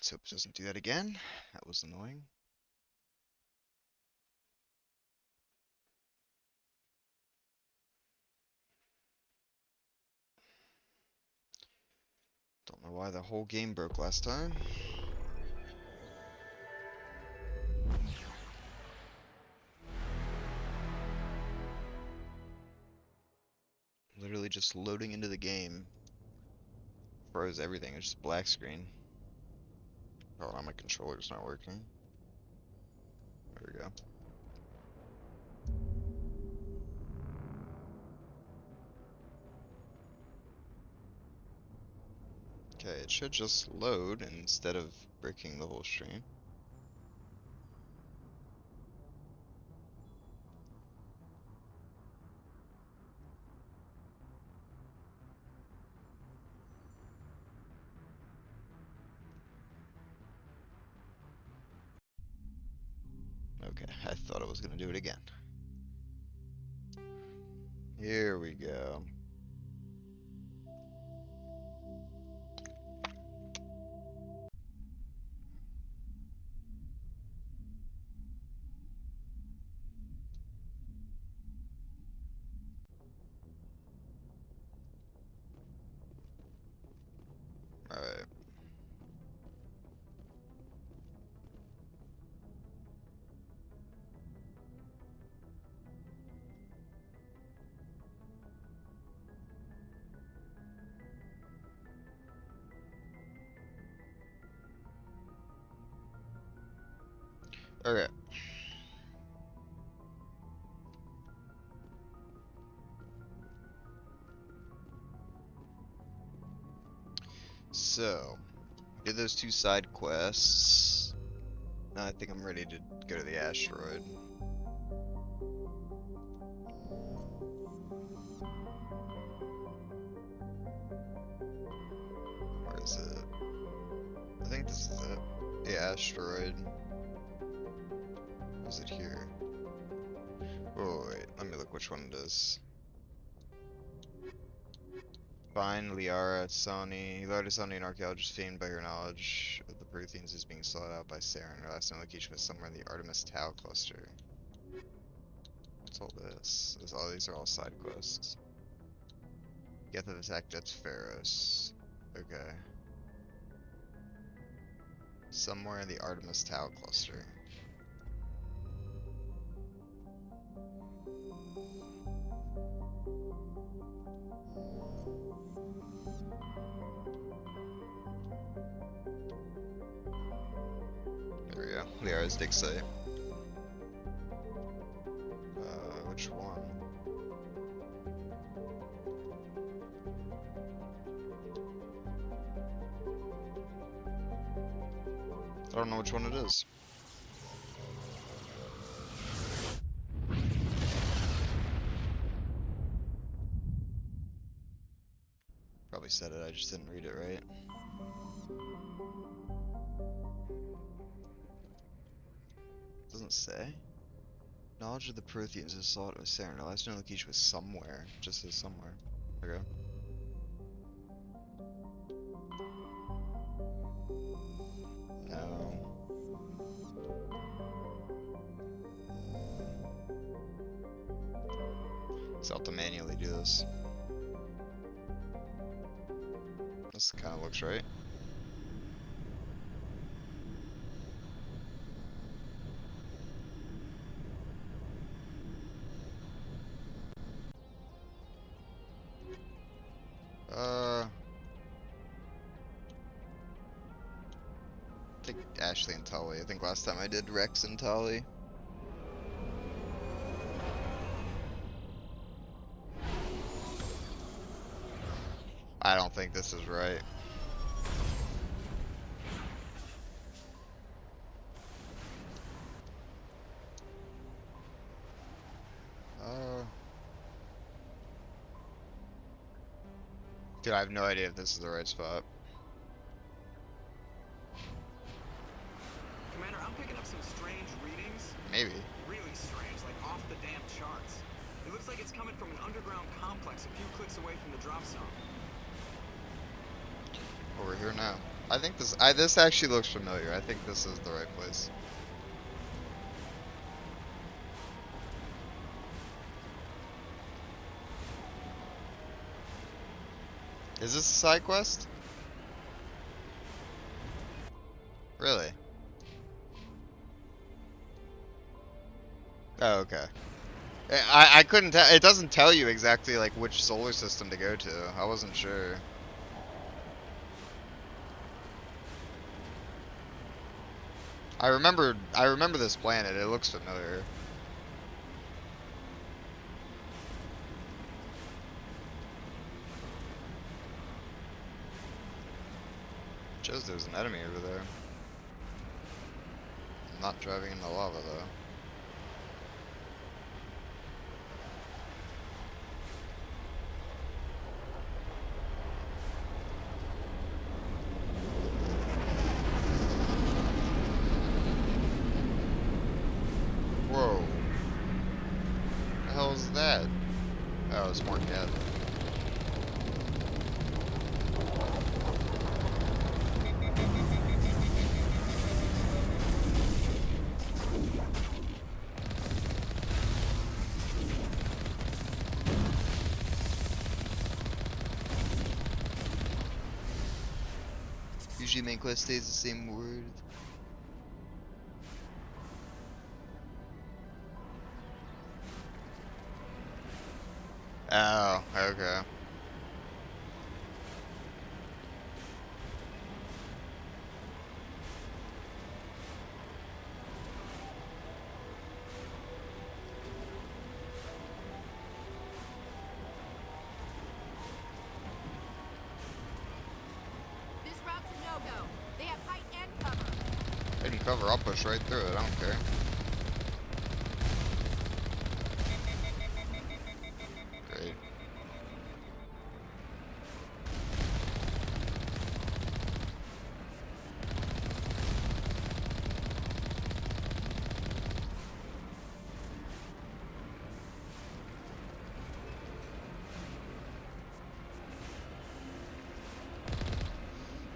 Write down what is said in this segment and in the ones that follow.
Let's hope it doesn't do that again. That was annoying. Don't know why the whole game broke last time. Literally just loading into the game. Froze everything, it's just black screen. Oh, now my controller's not working. There we go. Okay, it should just load instead of breaking the whole stream. Okay, I thought I was gonna do it again. Here we go. Alright. Okay. So, did those 2 side quests. Now I think I'm ready to go to the asteroid. Where is it? I think this is it. The asteroid. Is it here? Oh wait, let me look which one it is. Find Liara Sani. Liara Sani, an archaeologist famed by her knowledge of the Protheans, is being sought out by Saren. Her last known location was somewhere in the Artemis Tau cluster. What's all this? These are all side quests. Geth of attack jets Pharos. Okay. Somewhere in the Artemis Tau cluster. There we go. Liara's dig site. Which one? I don't know which one it is. Probably said it, I just didn't read it right. Doesn't say. Knowledge of the Protheans is sought of Saren. The last known location was somewhere. It just says somewhere. Okay. No. So I'll have to manually do this. This kind of looks right. I think Ashley and Tully. I think last time I did Rex and Tully. I don't think this is right. Dude, I have no idea if this is the right spot. Commander, I'm picking up some strange readings. Maybe. Really strange, like off the damn charts. It looks like it's coming from an underground complex a few clicks away from the drop zone. Oh, we're here now. I think this actually looks familiar. I think this is the right place. Is this a side quest? Really? Oh, okay. I couldn't tell. It doesn't tell you exactly like which solar system to go to. I wasn't sure. I remember this planet. It looks familiar. Shows there's an enemy over there. I'm not driving in the lava though. Whoa. The hell is that? Oh, it's more cat. Usually main quest stays the same word. Oh, okay. This route's a no-go. They have height and cover. I can cover, I'll push right through it, I don't care. Great.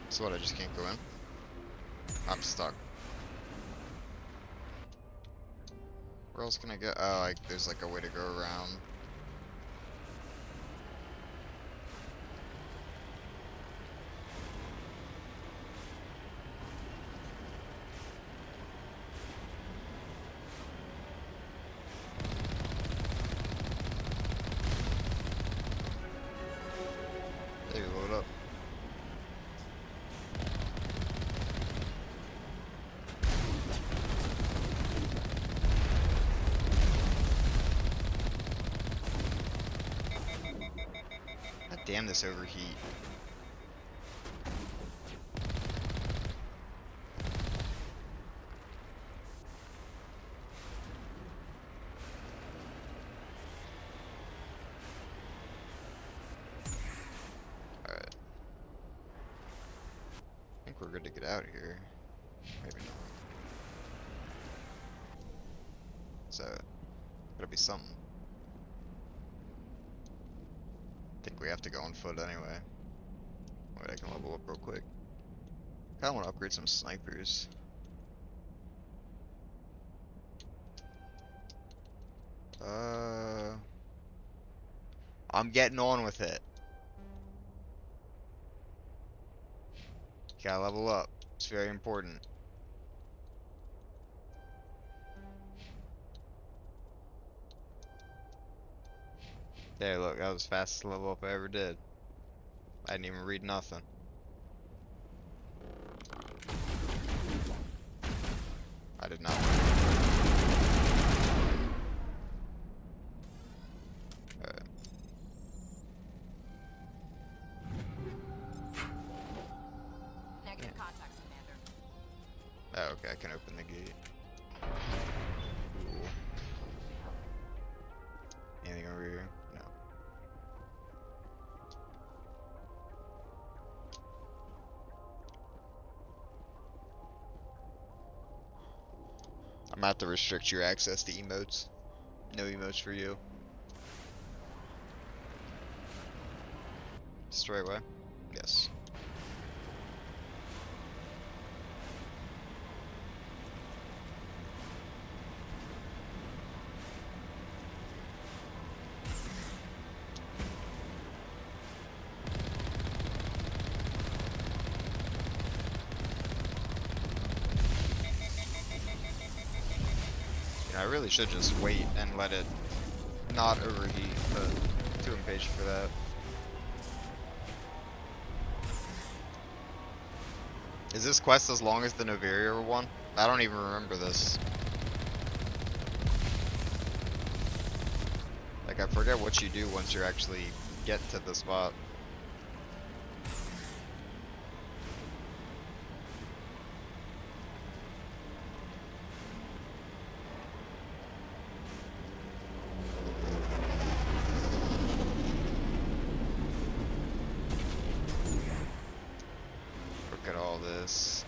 So what, I just can't go in? I'm stuck. Where else can I go? Oh, like, there's like a way to go around. Hey, load up. God damn this overheat. Alright. I think we're good to get out of here. Maybe not. So, gotta be something. I think we have to go on foot anyway. Wait, I can level up real quick. Kinda wanna upgrade some snipers. I'm getting on with it. Gotta level up. It's very important. There, look, that was the fastest level up I ever did. I didn't even read nothing. I did not. Alright. Negative contacts, Commander. Oh, okay, I can open the gate. Cool. Anything over here? No. I'm gonna have to restrict your access to emotes. No emotes for you. It's the right way? Yes. really should just wait and let it not overheat, but too impatient for that. Is this quest as long as the Noveria one? I don't even remember this. Like, I forget what you do once you actually get to the spot. Look at all this.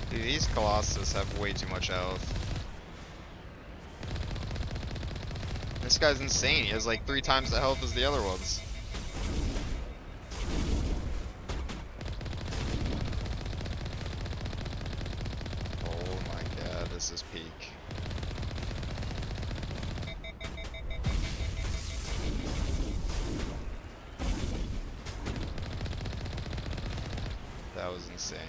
Dude, these Colossus have way too much health. This guy's insane. He has like 3 times the health as the other ones. Oh my god, this is peak. That was insane.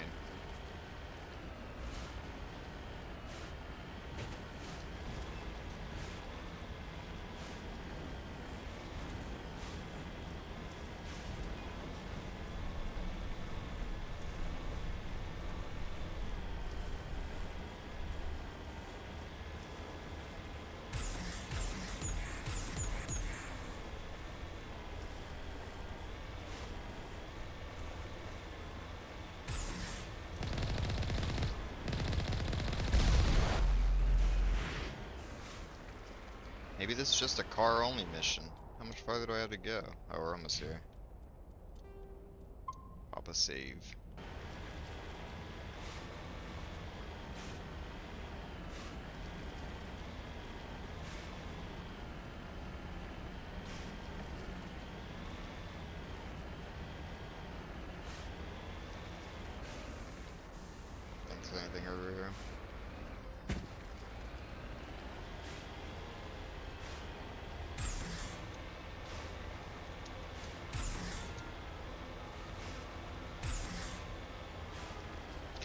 Maybe this is just a car only mission. How much farther do I have to go? Oh, we're almost here. Pop a save. Think there's anything over here.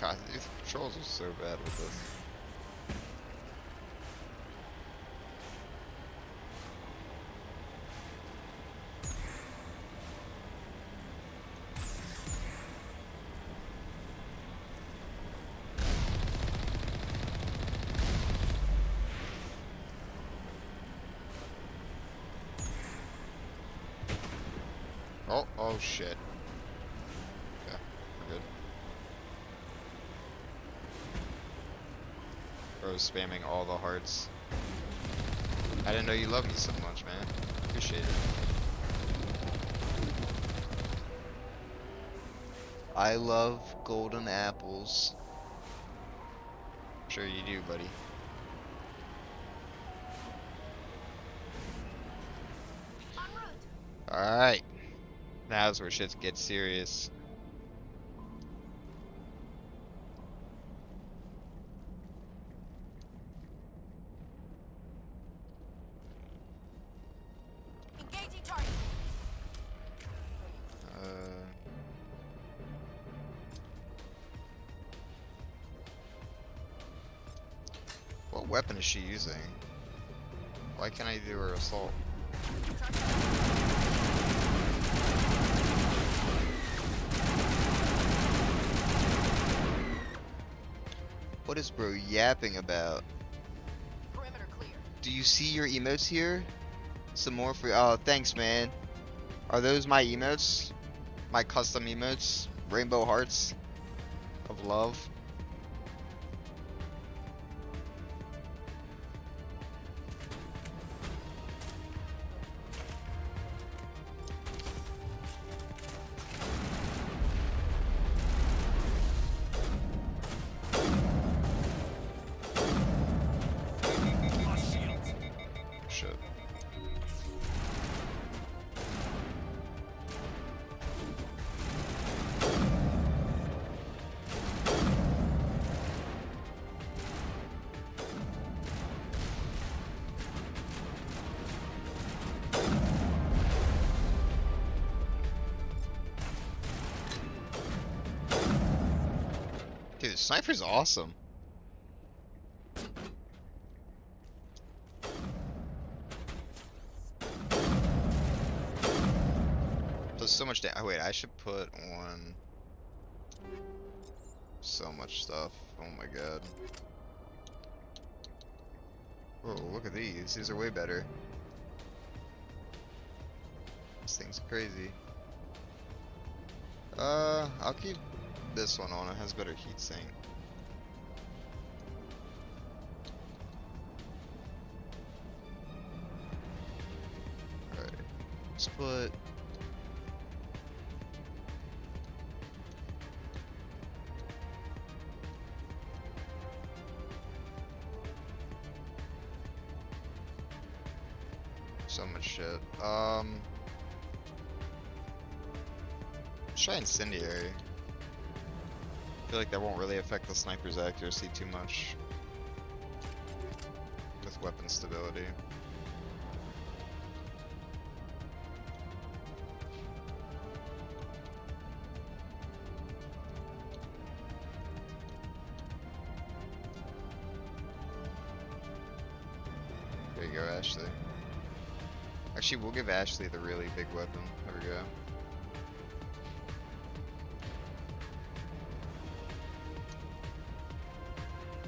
God, these controls are so bad with this. Oh shit. Okay, we're good. Bro's spamming all the hearts. I didn't know you loved me so much, man. Appreciate it. I love golden apples. I'm sure you do, buddy. Alright. Now's where shit gets serious. Engaging target. What weapon is she using? Why can't I do her assault? What is bro yapping about? Perimeter clear. Do you see your emotes here? Some more for oh, thanks man. Are those my emotes? My custom emotes? Rainbow hearts of love? Shit. Dude, the sniper's awesome. Does so much damage. Oh, wait, I should put on so much stuff. Oh my god. Whoa, look at these. These are way better. This thing's crazy. I'll keep this one on. It has better heat sink. Alright. Let's put... so much shit. Let's try incendiary. I feel like that won't really affect the sniper's accuracy too much with weapon stability. There you go, Ashley. Actually, we'll give Ashley the really big weapon. There we go.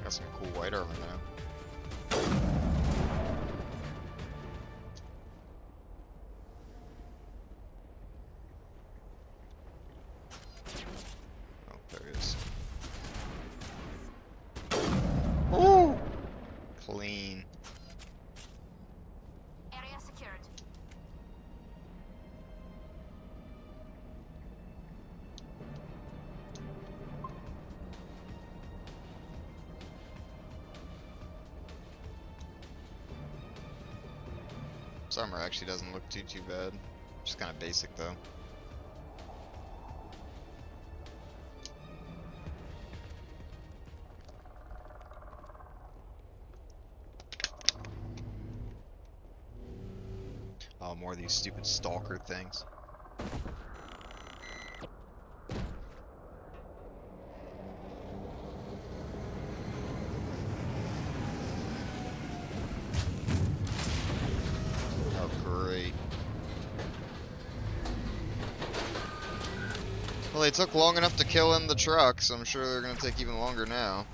Got some cool white armor now. Oh, there he is. Ooh! Clean. Area secured. This armor actually doesn't look too bad. Just kind of basic though. Oh, more of these stupid stalker things. Oh, great. Well, they took long enough to kill in the truck, so I'm sure they're gonna take even longer now.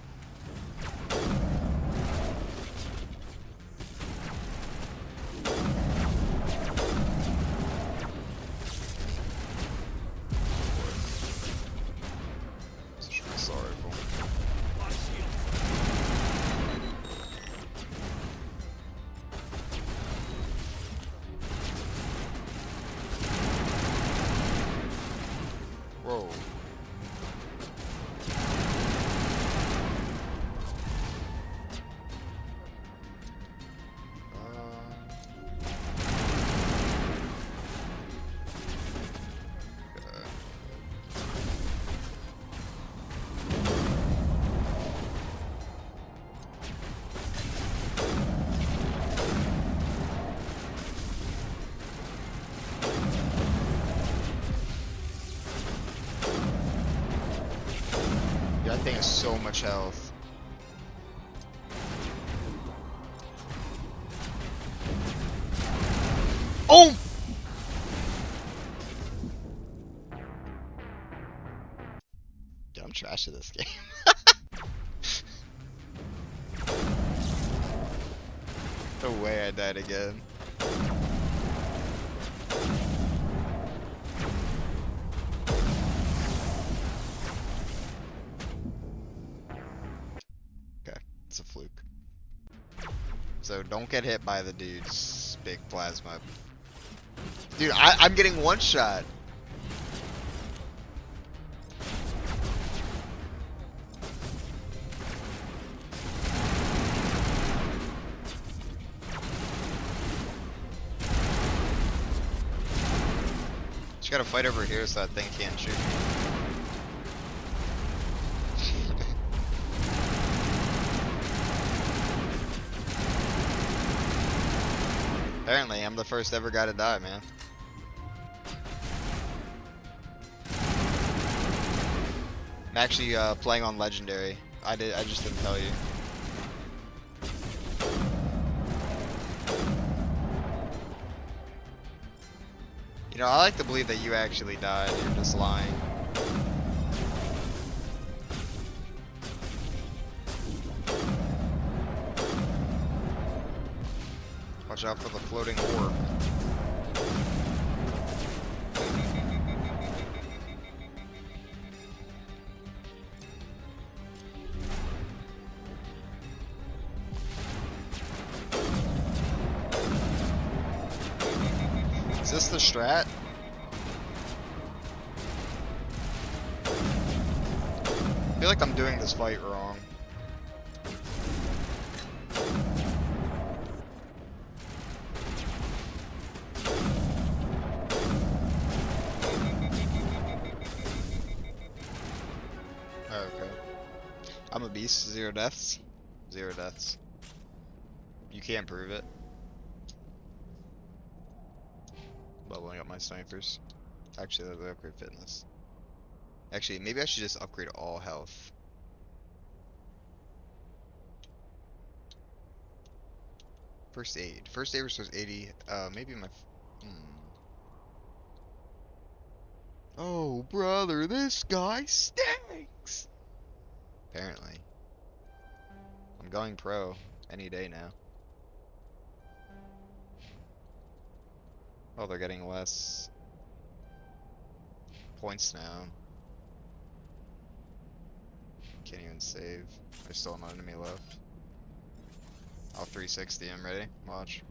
Whoa. That thing has so much health. Oh! Dude, I'm trash at this game. No way I died again. It's a fluke. So don't get hit by the dude's big plasma. Dude, I'm getting one shot. Just gotta fight over here so that thing can't shoot me. Apparently, I'm the first ever guy to die, man. I'm actually playing on Legendary. I just didn't tell you. You know, I like to believe that you actually died. You're just lying. Watch out for the floating orb. Is this the strat? I feel like I'm doing this fight wrong. Okay. I'm a beast. 0 deaths. 0 deaths. You can't prove it. Leveling up my snipers. Actually, let me upgrade fitness. Actually, maybe I should just upgrade all health. First aid. First aid restores 80. Maybe my. Oh, brother, this guy stinks! Apparently. I'm going pro any day now. Oh, they're getting less points now. Can't even save. There's still an enemy left. I'll 360 him. Ready? Watch.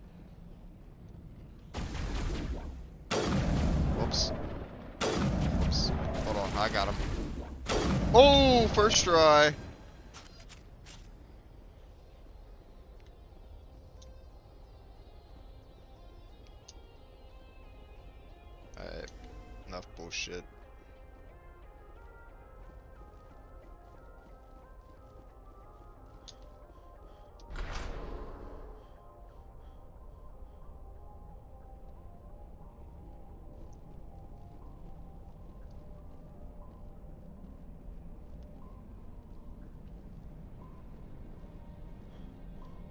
Whoops. Whoops. Hold on, I got him. Oh, first try. Alright, enough bullshit.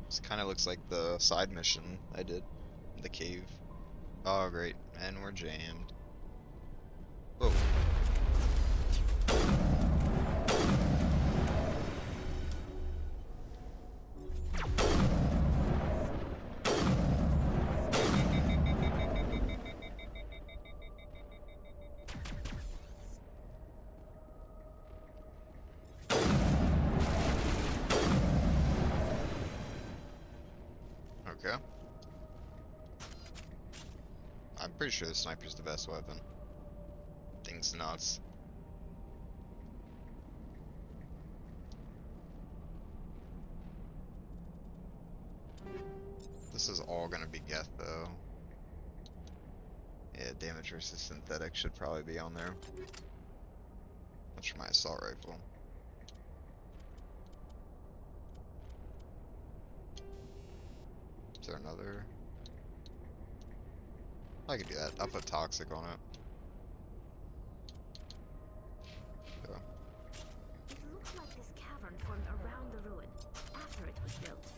This kind of looks like the side mission I did in the cave. Oh, great. And we're jammed. Whoa. Okay. I'm pretty sure the sniper's the best weapon. Thing's nuts. This is all gonna be Geth though. Yeah, damage versus synthetic should probably be on there. That's for my assault rifle. Is there another? I can do that. I'll put toxic on it. So. It looks like this cavern formed around the ruin, after it was built.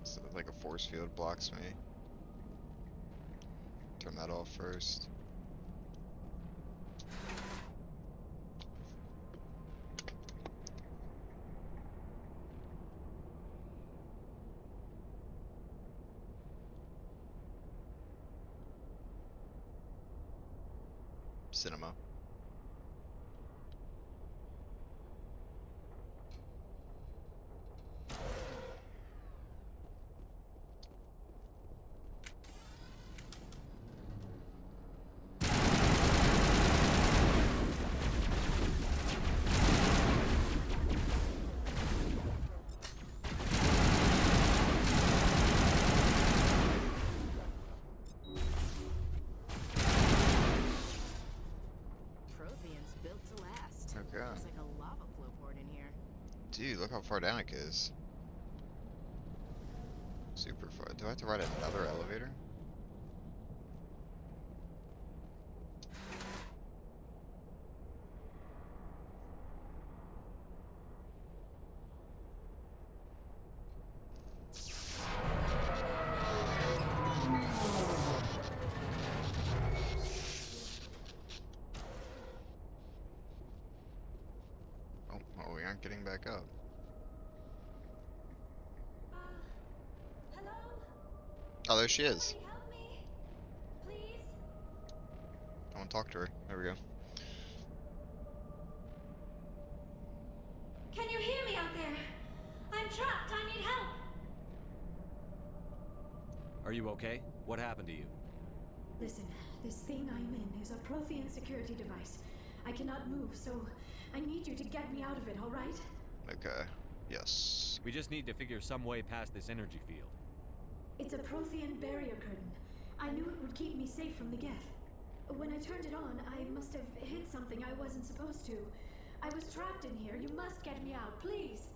So like a force field blocks me. Turn that off first. Cinema. Protheans built to last. Okay. Looks like a lava flow poured in here. Dude, look how far down it is. Super far. Do I have to ride another elevator? Oh, there she is. Somebody help me, please. I want to talk to her. There we go. Can you hear me out there? I'm trapped. I need help. Are you okay? What happened to you? Listen, this thing I'm in is a Prothean security device. I cannot move, so I need you to get me out of it, all right? Okay. Yes. We just need to figure some way past this energy field. It's a Prothean barrier curtain. I knew it would keep me safe from the Geth. When I turned it on, I must have hit something I wasn't supposed to. I was trapped in here. You must get me out, please.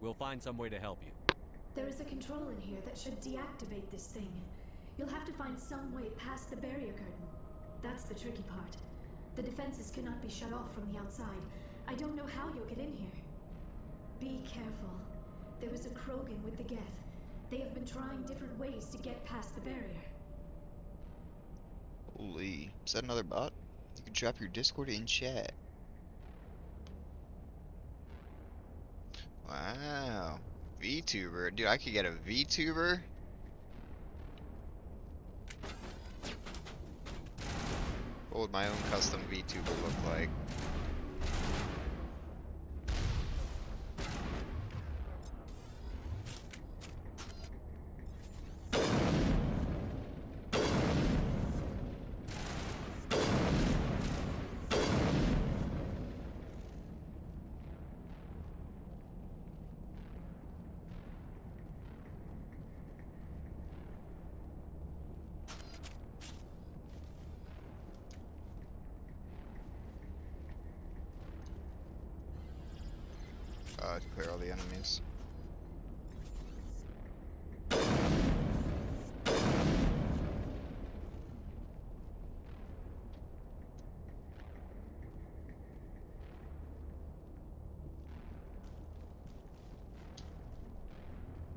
We'll find some way to help you. There is a control in here that should deactivate this thing. You'll have to find some way past the barrier curtain. That's the tricky part. The defenses cannot be shut off from the outside. I don't know how you'll get in here. Be careful. There was a Krogan with the Geth. They have been trying different ways to get past the barrier. Holy. Is that another bot? You can drop your Discord in chat. Wow. VTuber. Dude, I could get a VTuber? What would my own custom VTuber look like? To clear all the enemies.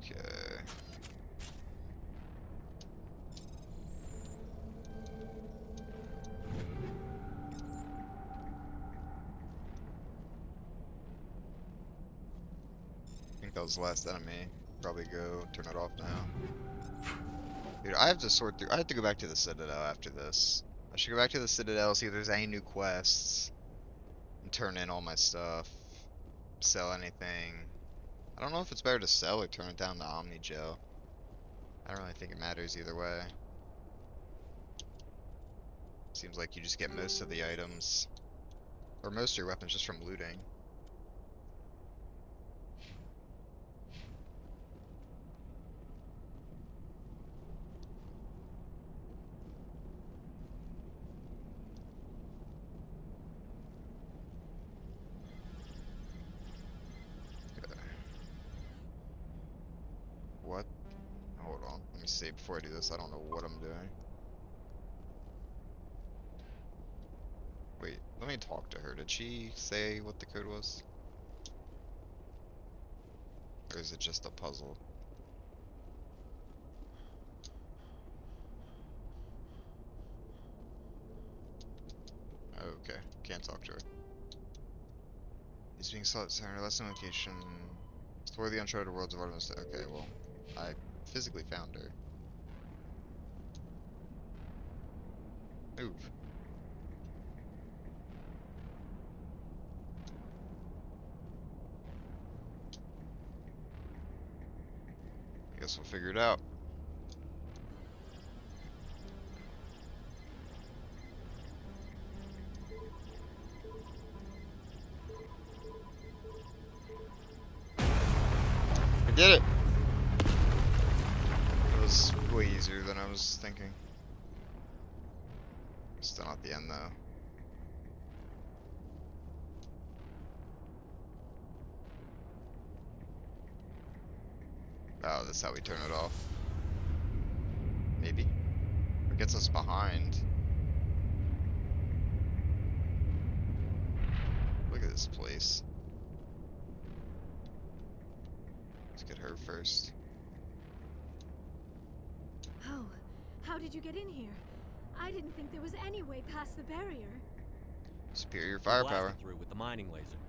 Okay. I think that was the last enemy. Probably go turn it off now. Dude, I have to sort through. I have to go back to the Citadel after this. I should go back to the Citadel, see if there's any new quests, and turn in all my stuff. Sell anything. I don't know if it's better to sell or turn it down to Omni Gel. I don't really think it matters either way. Seems like you just get most of the items, or most of your weapons just from looting. What? Hold on. Let me see before I do this. I don't know what I'm doing. Wait, let me talk to her. Did she say what the code was? Or is it just a puzzle? Okay, can't talk to her. He's being sought at center. Last known location. Explore the uncharted worlds of Artemis. Okay, well, I physically found her. Move. I guess we'll figure it out. I did it! It was way easier than I was thinking. Still not the end though. Oh, that's how we turn it off. Maybe? It gets us behind. Look at this place. Let's get her first. How did you get in here? I didn't think there was any way past the barrier. Superior We firepower. blasted through with the mining laser.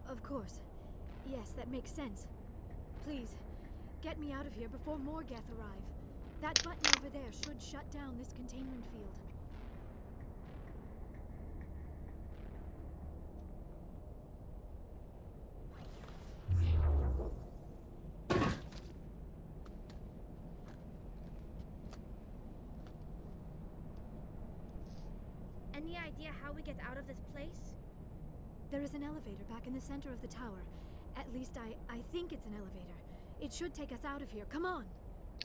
Of course. Yes, that makes sense. Please, get me out of here before more Geth arrive. That button over there should shut down this containment field. Any idea how we get out of this place? There is an elevator back in the center of the tower. At least I think it's an elevator. It should take us out of here. Come on!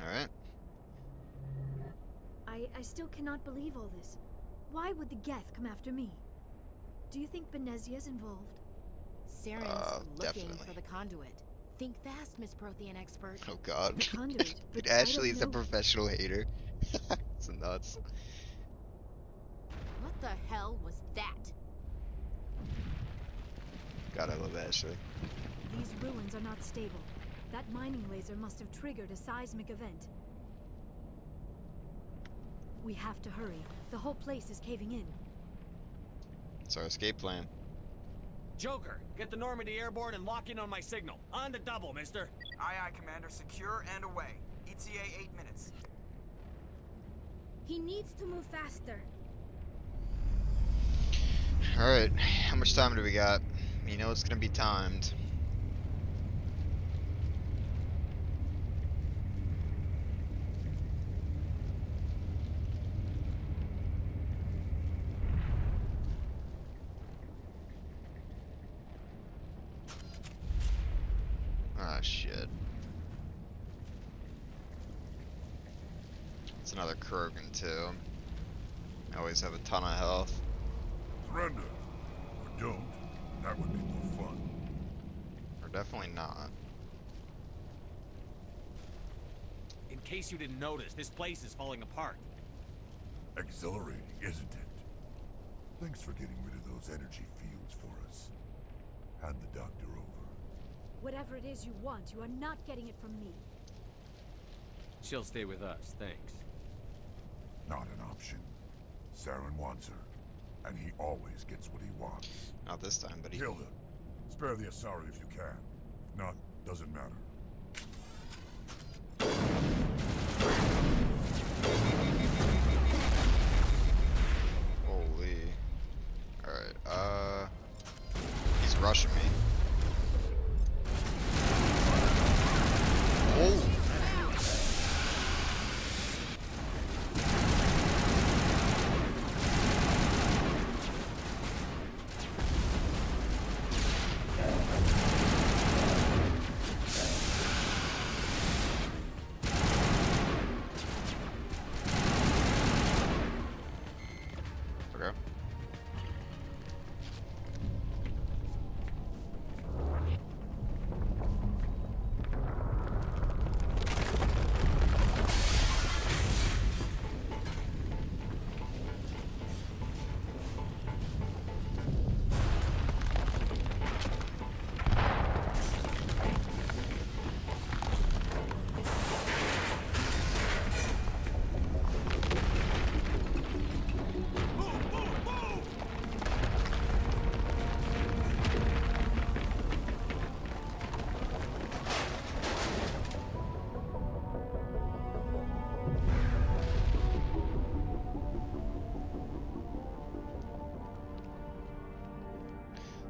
Alright. I still cannot believe all this. Why would the Geth come after me? Do you think Benezia's involved? Saren's looking definitely. for the conduit. Think fast, Miss Prothean expert. Oh god. The conduit, but Dude, I Ashley don't is a know- professional hater. It's nuts. What the hell was that? God, I love Ashley. These ruins are not stable. That mining laser must have triggered a seismic event. We have to hurry. The whole place is caving in. It's our escape plan. Joker, get the Normandy airborne and lock in on my signal. On the double, mister. Aye, aye, Commander. Secure and away. ETA 8 minutes. He needs to move faster. Alright, how much time do we got? You know it's gonna be timed. Ah, shit. It's another Krogan, too. I always have a ton of health. Surrender. Or don't. That would be more fun. Or definitely not. In case you didn't notice, this place is falling apart. Exhilarating, isn't it? Thanks for getting rid of those energy fields for us. Hand the doctor over. Whatever it is you want, you are not getting it from me. She'll stay with us, thanks. Not an option. Saren wants her, and he always gets what he wants. Not this time, but he... Kill her. Spare the Asari if you can. If not, doesn't matter. Holy. Alright, he's rushing me. Oh! Okay.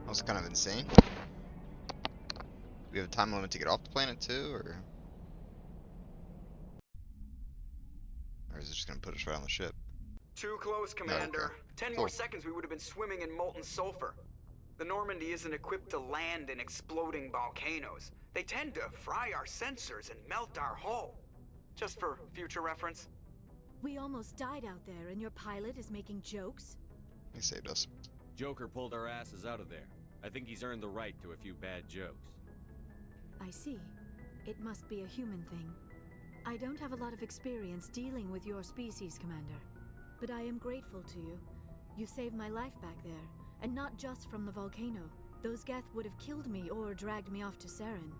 That was kind of insane. Do we have a time limit to get off the planet too, or is it just gonna put us right on the ship? Too close, Commander. Okay. 10 Cool. more seconds we would have been swimming in molten sulfur. The Normandy isn't equipped to land in exploding volcanoes. They tend to fry our sensors and melt our hull. Just for future reference. We almost died out there, and your pilot is making jokes? He saved us. Joker pulled our asses out of there. I think he's earned the right to a few bad jokes. I see. It must be a human thing. I don't have a lot of experience dealing with your species, Commander. But I am grateful to you. You saved my life back there, and not just from the volcano. Those Geth would have killed me or dragged me off to Saren.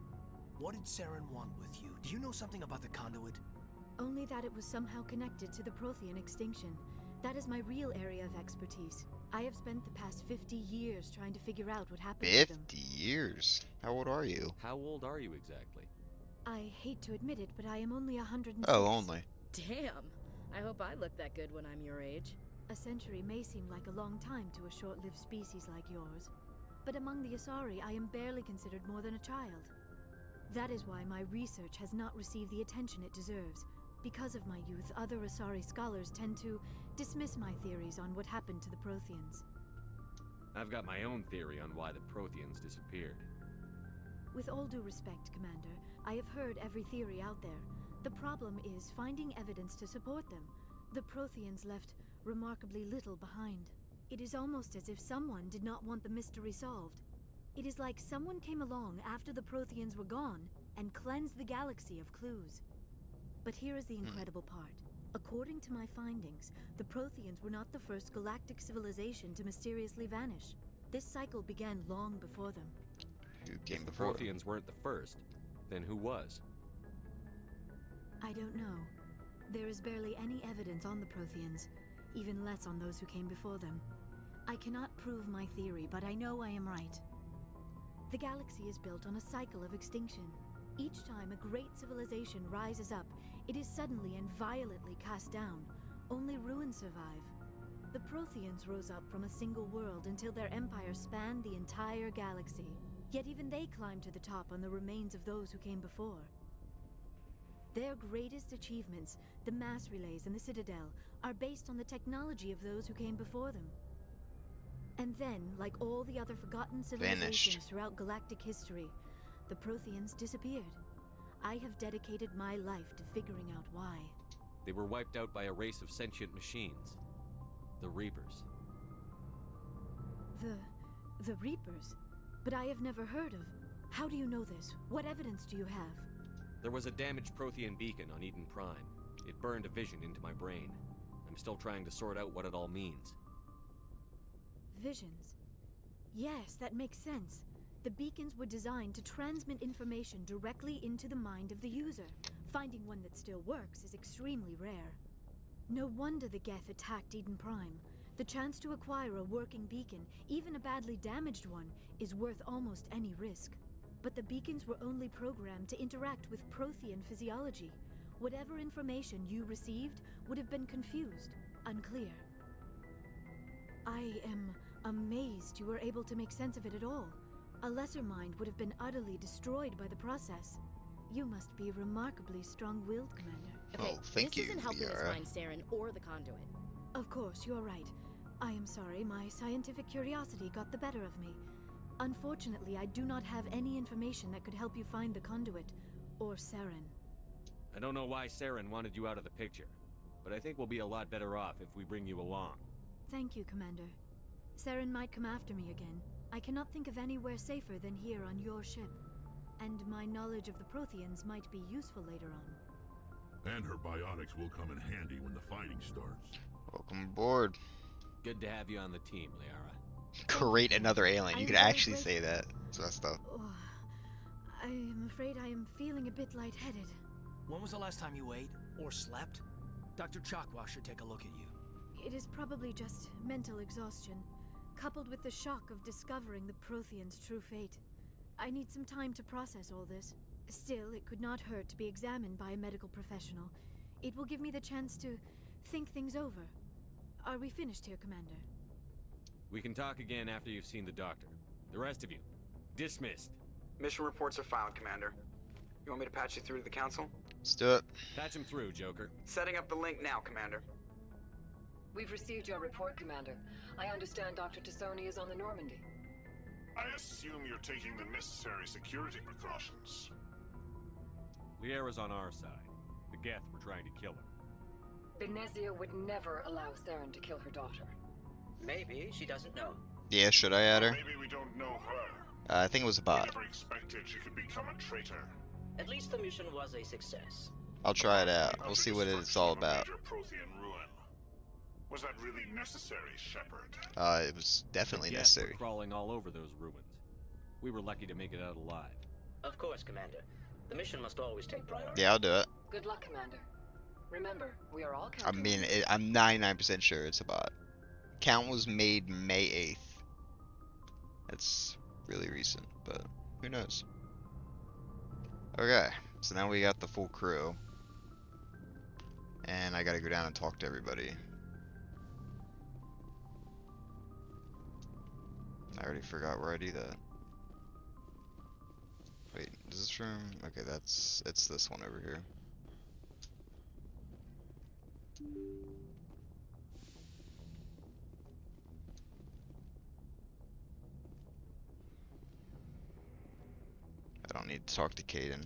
What did Saren want with you? Do you know something about the conduit? Only that it was somehow connected to the Prothean extinction. That is my real area of expertise. I have spent the past 50 years trying to figure out what happened to them. 50 years? How old are you? How old are you exactly? I hate to admit it, but I am only 106. Oh, only. Damn. I hope I look that good when I'm your age. A century may seem like a long time to a short-lived species like yours, but among the Asari, I am barely considered more than a child. That is why my research has not received the attention it deserves. Because of my youth, other Asari scholars tend to dismiss my theories on what happened to the Protheans. I've got my own theory on why the Protheans disappeared. With all due respect, Commander, I have heard every theory out there. The problem is finding evidence to support them. The Protheans left remarkably little behind. It is almost as if someone did not want the mystery solved. It is like someone came along after the Protheans were gone and cleansed the galaxy of clues. But here is the incredible part. According to my findings, the Protheans were not the first galactic civilization to mysteriously vanish. This cycle began long before them. Who came If the before? Protheans weren't the first, then who was? I don't know. There is barely any evidence on the Protheans, even less on those who came before them. I cannot prove my theory, but I know I am right. The galaxy is built on a cycle of extinction. Each time a great civilization rises up, it is suddenly and violently cast down. Only ruins survive. The Protheans rose up from a single world until their empire spanned the entire galaxy. Yet even they climbed to the top on the remains of those who came before. Their greatest achievements, the mass relays and the Citadel, are based on the technology of those who came before them. And then, like all the other forgotten civilizations throughout galactic history, the Protheans disappeared. I have dedicated my life to figuring out why. They were wiped out by a race of sentient machines. The Reapers. The Reapers? But I have never heard of. How do you know this? What evidence do you have? There was a damaged Prothean beacon on Eden Prime. It burned a vision into my brain. I'm still trying to sort out what it all means. Visions. Yes, that makes sense. The beacons were designed to transmit information directly into the mind of the user. Finding one that still works is extremely rare. No wonder the Geth attacked Eden Prime. The chance to acquire a working beacon, even a badly damaged one, is worth almost any risk. But the beacons were only programmed to interact with Prothean physiology. Whatever information you received would have been confused, unclear. I am amazed you were able to make sense of it at all. A lesser mind would have been utterly destroyed by the process. You must be remarkably strong-willed, Commander. Okay, Oh, thank you, this isn't helping us Liara. find Saren or the conduit. Of course, you're right. I am sorry, my scientific curiosity got the better of me. Unfortunately, I do not have any information that could help you find the conduit, or Saren. I don't know why Saren wanted you out of the picture, but I think we'll be a lot better off if we bring you along. Thank you, Commander. Saren might come after me again. I cannot think of anywhere safer than here on your ship. And my knowledge of the Protheans might be useful later on. And her biotics will come in handy when the fighting starts. Welcome aboard. Good to have you on the team, Liara. Create another alien. I You am could very actually grateful. say that. It's messed up. Oh, I am afraid I am feeling a bit lightheaded. When was the last time you ate or slept? Dr. Chakwa should take a look at you. It is probably just mental exhaustion, coupled with the shock of discovering the Protheans' true fate. I need some time to process all this. Still, it could not hurt to be examined by a medical professional. It will give me the chance to think things over. Are we finished here, Commander? We can talk again after you've seen the doctor. The rest of you, dismissed. Mission reports are filed, Commander. You want me to patch you through to the Council? Let's do it. Patch him through, Joker. Setting up the link now, Commander. We've received your report, Commander. I understand Dr. Tassoni is on the Normandy. I assume you're taking the necessary security precautions. Liara's on our side. The Geth were trying to kill her. Benezia would never allow Saren to kill her daughter. Maybe she doesn't know. Yeah, should I add her? Maybe we don't know her. I think it was a We bot. never expected she could become a traitor. At least the mission was a success. I'll try it out. We'll see what it's all about. Major Prothean ruin. Was that really necessary, Shepard? It was definitely The Geth necessary. were crawling all over those ruins. We were lucky to make it out alive. Of course, Commander. The mission must always take priority. Yeah, I'll do it. Good luck, Commander. Remember, we are all I counting. mean, I'm 99% sure it's a bot. Count was made May 8th. That's really recent, but who knows? Okay, so now we got the full crew. gotta go down and talk to everybody. I already forgot where I do that. Wait, is this room? Okay, it's this one over here. I don't need to talk to Kaidan.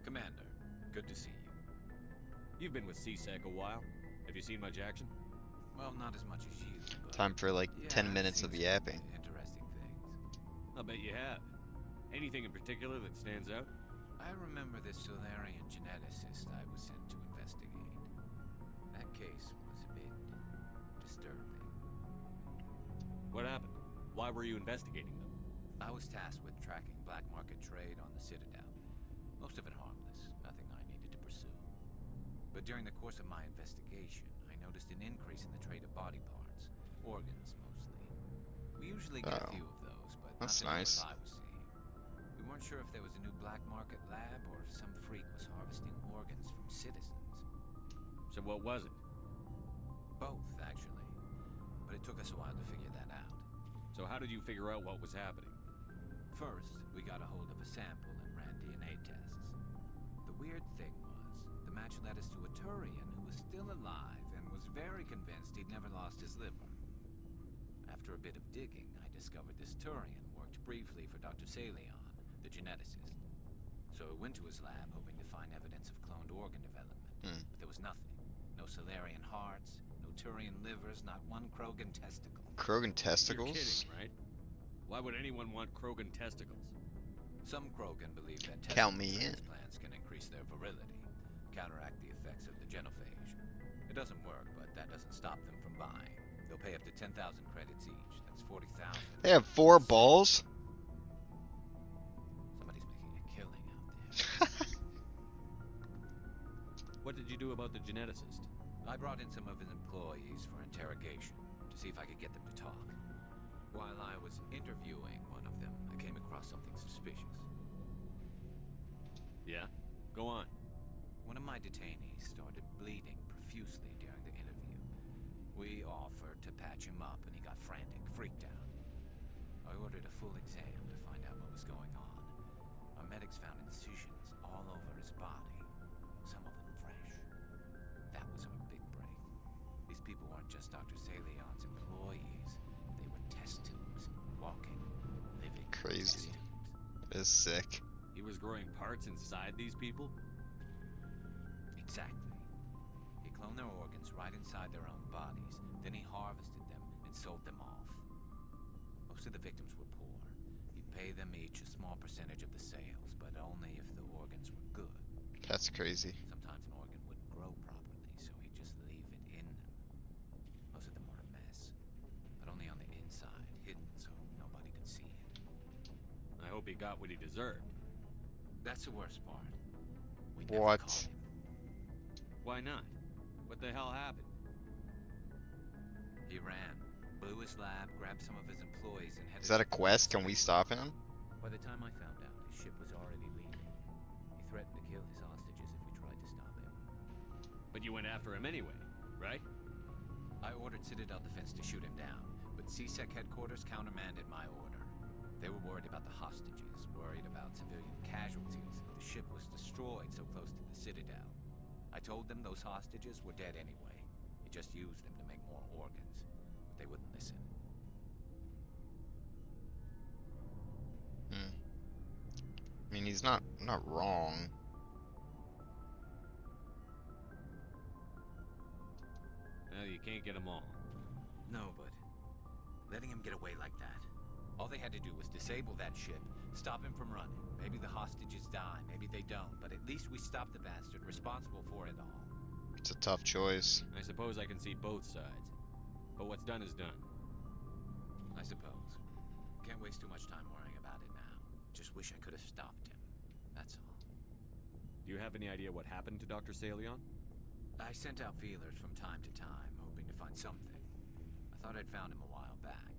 Commander, good to see you. You've been with C-Sec a while. Have you seen much action? Well, not as much as you. But Time for like yeah, 10 I've minutes seen of some yapping. Interesting things. I'll bet you have. Anything in particular that stands out? I remember this Solarian geneticist I was sent to investigate. That case was a bit disturbing. What happened? Why were you investigating them? I was tasked with tracking black market trade on the Citadel. Most of it harmless, nothing I needed to pursue. But during the course of my investigation, I noticed an increase in the trade of body parts, organs mostly. We usually get a few of those, but that's not nice. I was seeing. We weren't sure if there was a new black market lab or if some freak was harvesting organs from citizens. So what was it? Both, actually. But it took us a while to figure that out. So how did you figure out what was happening? First, we got a hold of a sample and ran DNA tests. The weird thing was, the match led us to a Turian who was still alive and was very convinced he'd never lost his liver. After a bit of digging, I discovered this Turian worked briefly for Dr. Salion, the geneticist. So I went to his lab hoping to find evidence of cloned organ development. But there was nothing. No Solarian hearts, no Turian livers, not one Krogan testicle. Krogan testicles? You're kidding, right? Why would anyone want Krogan testicles? Some Krogan believe that Count me in. transplants can increase their virility, counteract the effects of the genophage. It doesn't work, but that doesn't stop them from buying. They'll pay up to 10,000 credits each. That's 40,000. They have 4 balls? Somebody's making a killing out there. What did you do about the geneticist? I brought in some of his employees for interrogation to see if I could get them to talk. While I was interviewing one of them, I came across something suspicious. Yeah? Go on. One of my detainees started bleeding profusely during the interview. We offered to patch him up and he got frantic, freaked out. I ordered a full exam to find out what was going on. Our medics found incisions all over his body, some of them fresh. That was our big break. These people weren't just Dr. Salion's employees. They were test tubes, walking, living Crazy. test tubes. That is sick. He was growing parts inside these people? Exactly. He cloned their organs right inside their own bodies, then he harvested them and sold them off. Most of the victims were poor. He'd pay them each a small percentage of the sales, but only if the organs were good. That's crazy. Sometimes an organ wouldn't grow properly, so he'd just leave it in them. Most of them were a mess, but only on the inside, hidden so nobody could see it. I hope he got what he deserved. That's the worst part. We never What? caught him. Why not? What the hell happened? He ran, blew his lab, grabbed some of his employees, and headed. Is that a quest? Can we stop him? By the time I found out, his ship was already leaving. He threatened to kill his hostages if we tried to stop him. But you went after him anyway, right? I ordered Citadel Defense to shoot him down, but C-Sec headquarters countermanded my order. They were worried about the hostages, worried about civilian casualties if the ship was destroyed so close to the Citadel. I told them those hostages were dead anyway. He just used them to make more organs. But they wouldn't listen. I mean, he's not wrong. Well, you can't get them all. No, but letting him get away like that. All they had to do was disable that ship, stop him from running. Maybe the hostages die, maybe they don't, but at least we stopped the bastard responsible for it all. It's a tough choice. I suppose I can see both sides. But what's done is done. I suppose. Can't waste too much time worrying about it now. Just wish I could have stopped him. That's all. Do you have any idea what happened to Dr. Salion? I sent out feelers from time to time, hoping to find something. I thought I'd found him a while back.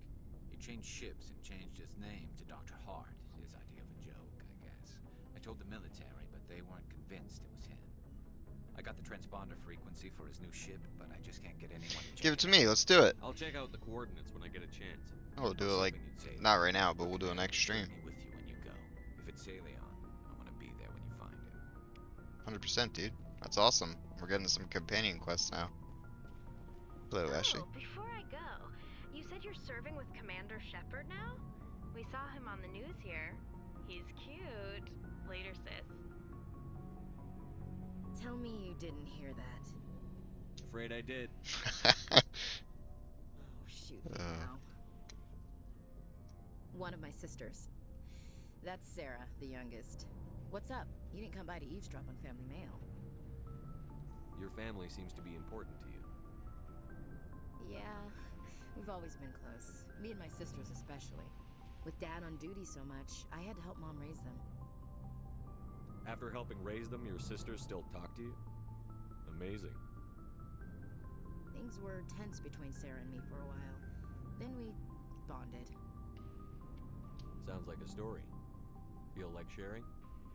He changed ships and changed his name to Dr. Hart, his idea of a joke, I guess. I told the military, but they weren't convinced it was him. I got the transponder frequency for his new ship, but I just can't get anyone to check Give it to me. Let's do it. I'll check out the coordinates when I get a chance. We'll do it like not right now, but we'll do a next stream. Take me with you when you go. If it's Saleon, I want to be there when you find it. 100%, dude. That's awesome. We're getting some companion quests now. Hello, Ashley. Before I go, you said you're serving with Commander Shepard now? We saw him on the news here. He's cute. Later, sis. Tell me you didn't hear that. Afraid I did. Oh, shoot me now. One of my sisters. That's Sarah, the youngest. What's up? You didn't come by to eavesdrop on family mail. Your family seems to be important to you. Yeah, we've always been close. Me and my sisters especially. With Dad on duty so much, I had to help Mom raise them. After helping raise them, your sisters still talk to you? Amazing. Things were tense between Sarah and me for a while. Then we bonded. Sounds like a story. Feel like sharing?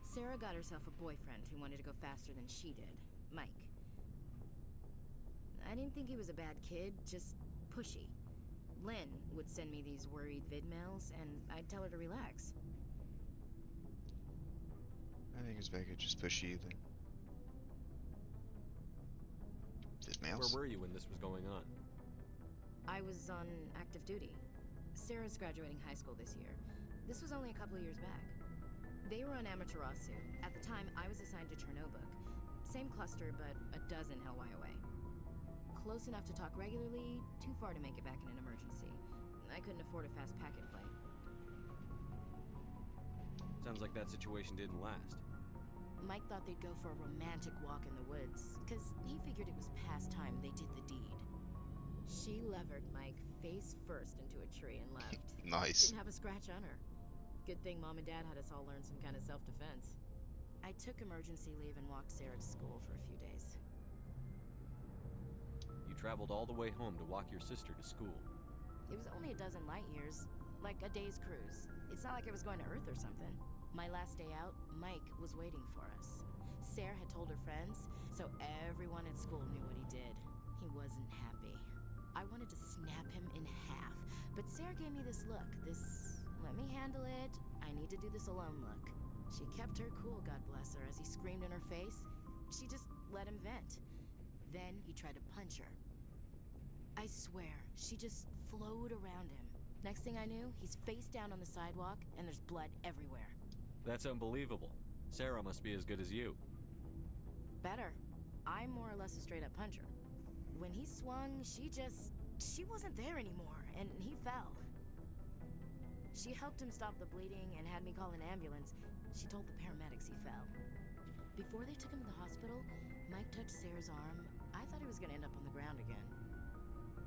Sarah got herself a boyfriend who wanted to go faster than she did, Mike. I didn't think he was a bad kid, just pushy. Lynn would send me these worried vid mails, and I'd tell her to relax. I think it's better just pushy than vid mails. Where were you when this was going on? I was on active duty. Sarah's graduating high school this year. This was only a couple of years back. They were on Amaterasu. At the time, I was assigned to Chernobog. Same cluster, but a dozen Hellwire away. Close enough to talk regularly, too far to make it back in an emergency. I couldn't afford a fast packet flight. Sounds like that situation didn't last. Mike thought they'd go for a romantic walk in the woods, because he figured it was past time they did the deed. She levered Mike face first into a tree and left. Nice. Didn't have a scratch on her. Good thing Mom and Dad had us all learn some kind of self-defense. I took emergency leave and walked Sarah to school for a few days. You traveled all the way home to walk your sister to school. It was only a dozen light years, like a day's cruise. It's not like I was going to Earth or something. My last day out, Mike was waiting for us. Sarah had told her friends, so everyone at school knew what he did. He wasn't happy. I wanted to snap him in half, but Sarah gave me this look, this let me handle it, I need to do this alone look. She kept her cool, God bless her, as he screamed in her face. She just let him vent. Then he tried to punch her. I swear, she just flowed around him. Next thing I knew, he's face down on the sidewalk, and there's blood everywhere. That's unbelievable. Sarah must be as good as you. Better. I'm more or less a straight-up puncher. When he swung, she wasn't there anymore, and he fell. She helped him stop the bleeding and had me call an ambulance. She told the paramedics he fell. Before they took him to the hospital, Mike touched Sarah's arm. I thought he was gonna end up on the ground again.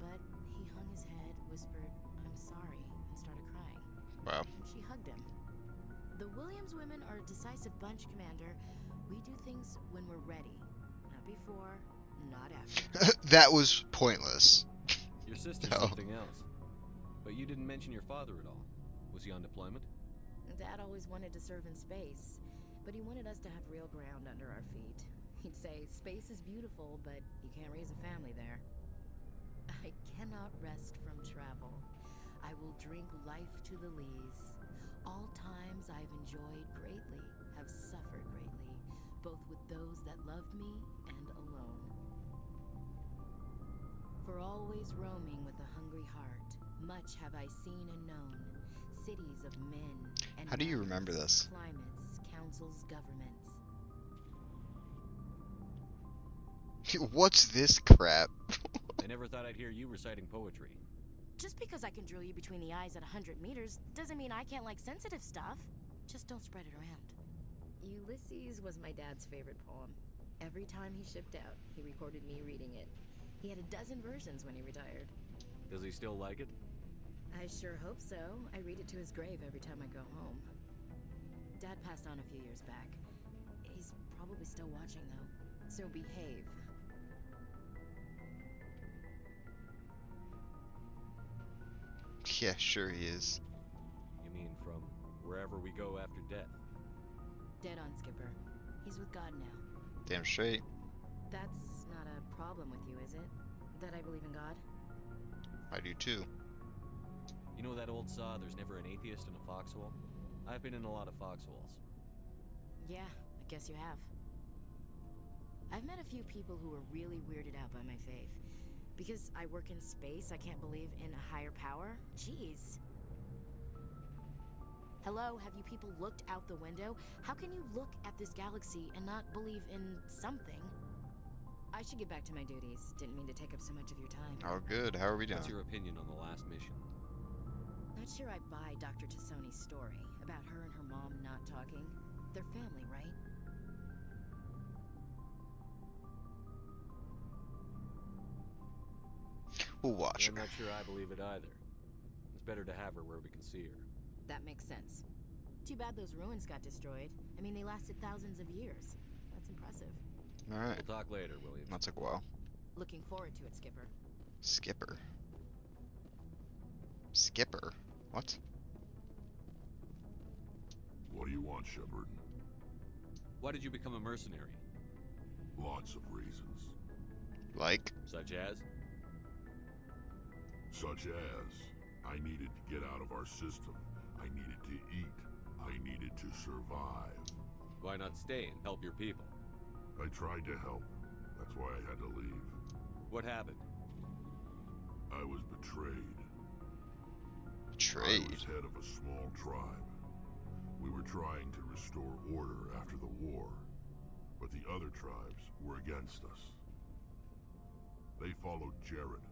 But he hung his head, whispered, "I'm sorry," and started crying. Wow. She hugged him. The Williams women are a decisive bunch, Commander. We do things when we're ready. Not before, not after. That was pointless. Your sister's No. something else. But you didn't mention your father at all. Was he on deployment? Dad always wanted to serve in space, but he wanted us to have real ground under our feet. He'd say, space is beautiful, but you can't raise a family there. I cannot rest from travel. I will drink life to the lees. All times I've enjoyed greatly, have suffered greatly, both with those that loved me and alone. For always roaming with a hungry heart, much have I seen and known, cities of men and How do you remember this? climates, councils, governments. What's this crap? I never thought I'd hear you reciting poetry. Just because I can drill you between the eyes at 100 meters doesn't mean I can't like sensitive stuff. Just don't spread it around. Ulysses was my dad's favorite poem. Every time he shipped out, he recorded me reading it. He had a dozen versions when he retired. Does he still like it? I sure hope so. I read it to his grave every time I go home. Dad passed on a few years back. He's probably still watching, though. So behave. Yeah, sure he is. You mean from wherever we go after death? Dead on, Skipper. He's with God now. Damn straight. That's not a problem with you, is it? That I believe in God? I do too. You know that old saw, there's never an atheist in a foxhole? I've been in a lot of foxholes. Yeah, I guess you have. I've met a few people who were really weirded out by my faith. Because I work in space, I can't believe in a higher power? Jeez. Hello, have you people looked out the window? How can you look at this galaxy and not believe in something? I should get back to my duties. Didn't mean to take up so much of your time. Oh, good. How are we doing? What's your opinion on the last mission? Not sure I buy Dr. Tassoni's story about her and her mom not talking. They're family, right? We'll watch I'm her. not sure I believe it either. It's better to have her where we can see her. That makes sense. Too bad those ruins got destroyed. I mean, they lasted thousands of years. That's impressive. Alright. We'll talk later, Williams. That took a while. Looking forward to it, Skipper. Skipper. Skipper? What? What do you want, Shepard? Why did you become a mercenary? Lots of reasons. Like? Such as? Such as, I needed to get out of our system. I needed to eat. I needed to survive. Why not stay and help your people? I tried to help. That's why I had to leave. What happened? I was betrayed. Betrayed? I was head of a small tribe. We were trying to restore order after the war, but the other tribes were against us. They followed Jared,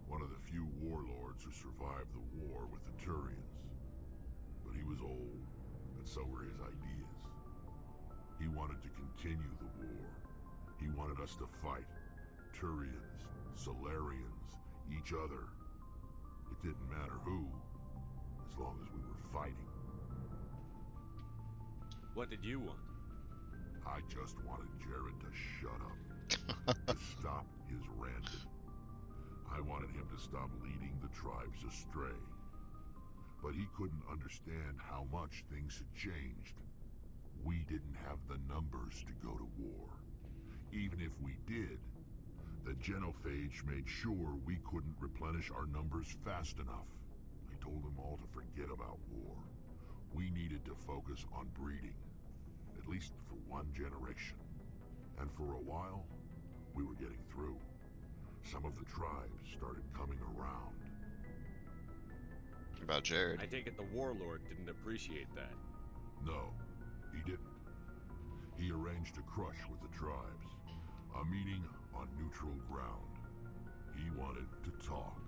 one of the few warlords who survived the war with the Turians. But he was old, and so were his ideas. He wanted to continue the war. He wanted us to fight. Turians, Solarians, each other. It didn't matter who, as long as we were fighting. What did you want? I just wanted Jared to shut up. To stop his ranting. I wanted him to stop leading the tribes astray. But he couldn't understand how much things had changed. We didn't have the numbers to go to war. Even if we did, the genophage made sure we couldn't replenish our numbers fast enough. I told them all to forget about war. We needed to focus on breeding, at least for one generation. And for a while, we were getting through. Some of the tribes started coming around. About Jared. I take it the warlord didn't appreciate that. No, he didn't. He arranged a crush with the tribes. A meeting on neutral ground. He wanted to talk.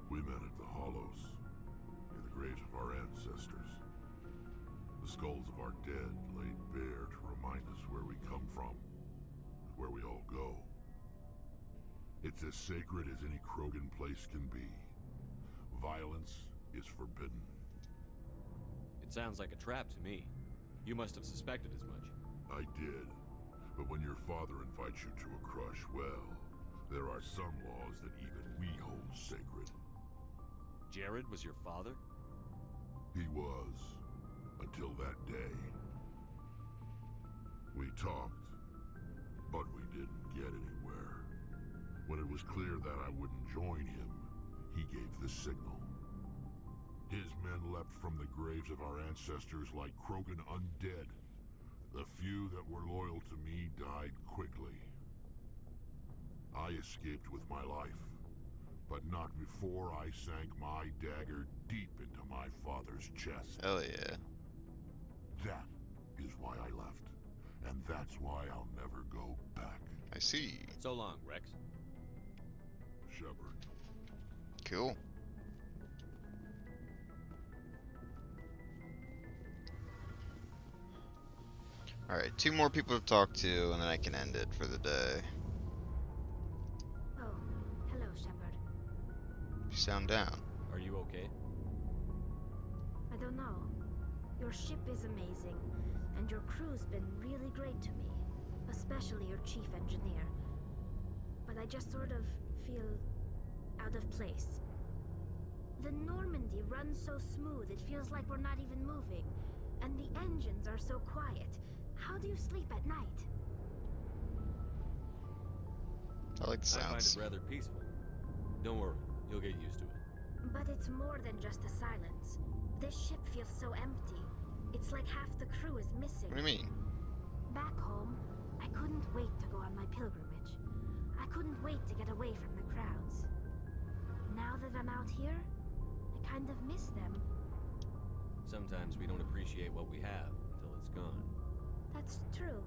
We met at the Hollows, near the graves of our ancestors. The skulls of our dead laid bare to remind us where we come from, and where we all go. It's as sacred as any Krogan place can be. Violence is forbidden. It sounds like a trap to me. You must have suspected as much. I did. But when your father invites you to a crush, well, there are some laws that even we hold sacred. Jared was your father? He was. Until that day. We talked, but we didn't get anywhere. When it was clear that I wouldn't join him, he gave the signal. His men leapt from the graves of our ancestors like Krogan undead. The few that were loyal to me died quickly. I escaped with my life, but not before I sank my dagger deep into my father's chest. Hell yeah. That is why I left, and that's why I'll never go back. I see. So long, Rex. Shepard. Cool. Alright, 2 more people to talk to, and then I can end it for the day. Oh, hello, Shepard. You sound down. Are you okay? I don't know. Your ship is amazing, and your crew's been really great to me, especially your chief engineer. But I just sort of feel out of place. The Normandy runs so smooth it feels like we're not even moving. And the engines are so quiet. How do you sleep at night? I like the I find sounds. it rather peaceful. Don't worry, you'll get used to it. But it's more than just the silence. This ship feels so empty. It's like half the crew is missing. What do you mean? Back home, I couldn't wait to go on my pilgrimage. I couldn't wait to get away from the crowds. Now that I'm out here, I kind of miss them. Sometimes we don't appreciate what we have until it's gone. That's true.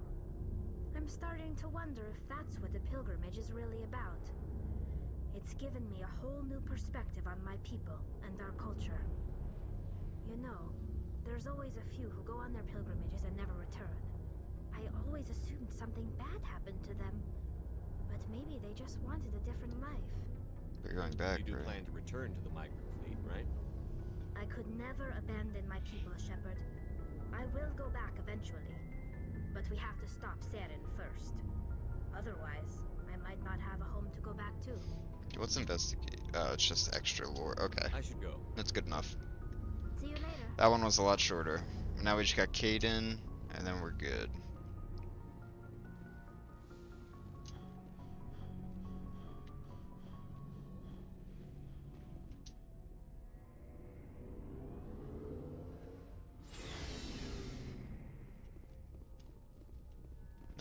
I'm starting to wonder if that's what the pilgrimage is really about. It's given me a whole new perspective on my people and our culture. You know, there's always a few who go on their pilgrimages and never return. I always assumed something bad happened to them. But maybe they just wanted a different life. You're going back, You do right? plan to return to the migrant fleet, right? I could never abandon my people, Shepard. I will go back eventually. But we have to stop Saren first. Otherwise, I might not have a home to go back to. Let's investigate. Oh, it's just extra lore. Okay. I should go. That's good enough. See you later. That one was a lot shorter. Now we just got Kaidan, and then we're good.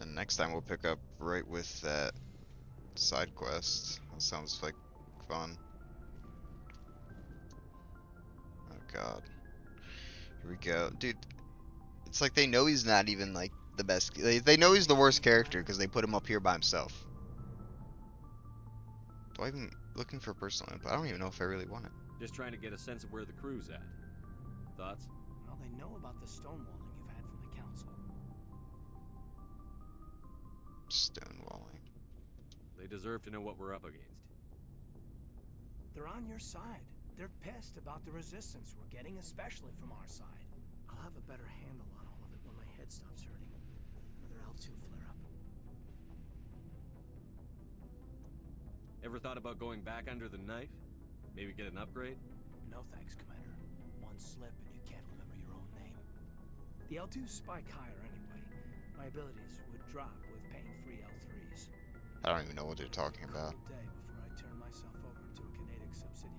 And next time we'll pick up right with that side quest. That sounds like fun. Oh god. Here we go. Dude, it's like they know he's not even like the best. They know he's the worst character because they put him up here by himself. Do I even looking for personal input? I don't even know if I really want it. Just trying to get a sense of where the crew's at. Thoughts? Well, they know about the stonewalling you've had from the council. Stonewalling. They deserve to know what we're up against. They're on your side. They're pissed about the resistance we're getting, especially from our side. I'll have a better handle on all of it when my head stops hurting. Another L2 flare-up. Ever thought about going back under the knife? Maybe get an upgrade? No thanks, Commander. One slip and you can't remember your own name. The L2s spike higher anyway. My abilities would drop with pain-free L3s. I don't even know what they're talking about. Day before I turn myself over to a kinetic subsidiary.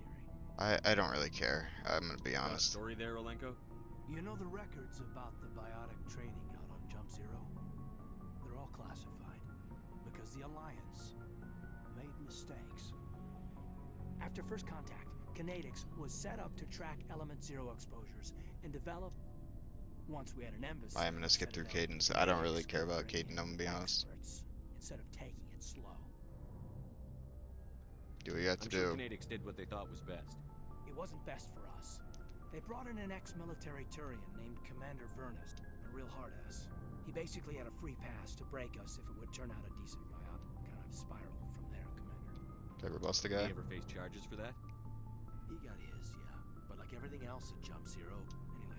I don't really care. I'm gonna be Got a honest. story there, Olenko? You know the records about the biotic training out on Jump Zero? They're all classified because the Alliance made mistakes. After first contact, Kinetics was set up to track Element Zero exposures and develop. Once we had an embassy, I am gonna skip through Kaidan. So I don't really care about Kaidan. I'm gonna be honest. Instead of taking it slow. Do what you have to I'm sure do. Kinetics did what they thought was best. It wasn't best for us. They brought in an ex-military Turian named Commander Vernest, a real hard-ass. He basically had a free pass to break us if it would turn out a decent buyout. Kind of spiraled from there, Commander. Ever bust the Did guy? he ever face charges for that? He got his, yeah. But like everything else at Jump Zero, anyway,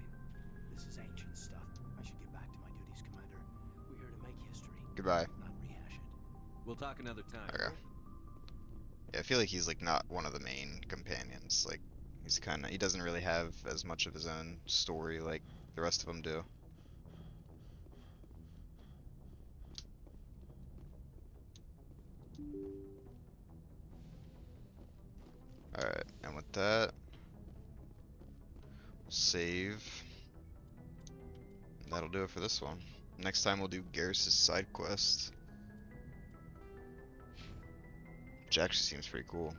this is ancient stuff. I should get back to my duties, Commander. We're here to make history. Goodbye. Not rehash it. We'll talk another time. Okay. Yeah, I feel like he's like not one of the main companions. Like he's kind of he doesn't really have as much of his own story like the rest of them do. All right, and with that, save. That'll do it for this one. Next time we'll do Garrus' side quest. Which actually seems pretty cool.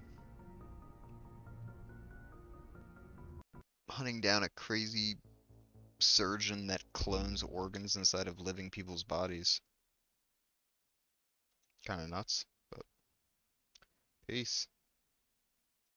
Hunting down a crazy surgeon that clones organs inside of living people's bodies. Kinda nuts, but peace.